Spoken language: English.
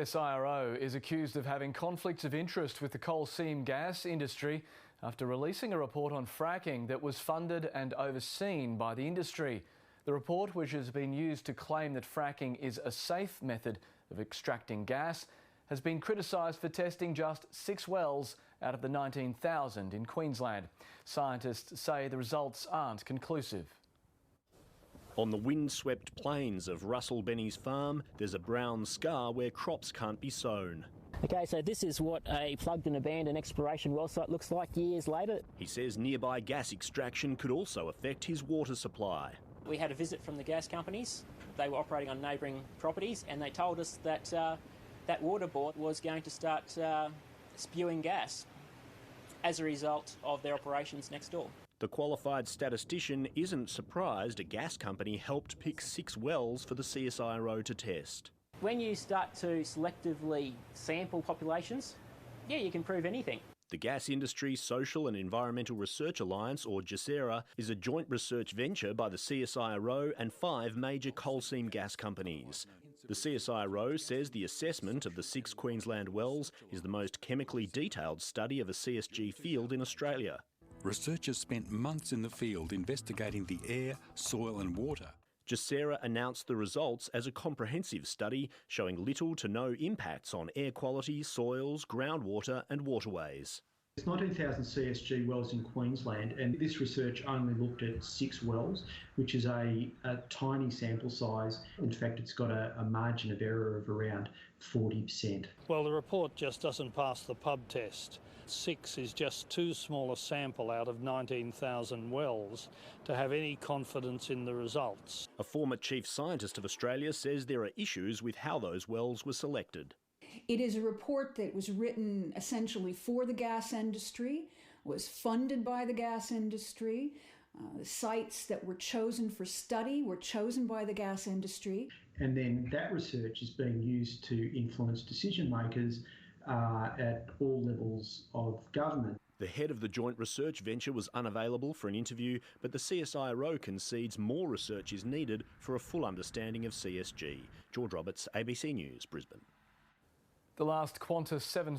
CSIRO is accused of having conflicts of interest with the coal seam gas industry after releasing a report on fracking that was funded and overseen by the industry. The report, which has been used to claim that fracking is a safe method of extracting gas, has been criticised for testing just 6 wells out of the 19,000 in Queensland. Scientists say the results aren't conclusive. On the windswept plains of Russel Bennie's farm, there's a brown scar where crops can't be sown. Okay, so this is what a plugged and abandoned exploration well site looks like years later. He says nearby gas extraction could also affect his water supply. We had a visit from the gas companies. They were operating on neighbouring properties and they told us that that water board was going to start spewing gas as a result of their operations next door. The qualified statistician isn't surprised a gas company helped pick 6 wells for the CSIRO to test. When you start to selectively sample populations, yeah, you can prove anything. The Gas Industry Social and Environmental Research Alliance, or GISERA, is a joint research venture by the CSIRO and 5 major coal seam gas companies. The CSIRO says the assessment of the 6 Queensland wells is the most chemically detailed study of a CSG field in Australia. Researchers spent months in the field investigating the air, soil and water. GISERA announced the results as a comprehensive study showing little to no impacts on air quality, soils, groundwater and waterways. There's 19,000 CSG wells in Queensland, and this research only looked at 6 wells, which is a tiny sample size. In fact, it's got a margin of error of around 40%. Well, the report just doesn't pass the pub test. 6 is just too small a sample out of 19,000 wells to have any confidence in the results. A former chief scientist of Australia says there are issues with how those wells were selected. It is a report that was written essentially for the gas industry, was funded by the gas industry. The sites that were chosen for study were chosen by the gas industry. And then that research is being used to influence decision makers at all levels of government. The head of the joint research venture was unavailable for an interview, but the CSIRO concedes more research is needed for a full understanding of CSG. George Roberts, ABC News, Brisbane. The last Qantas 747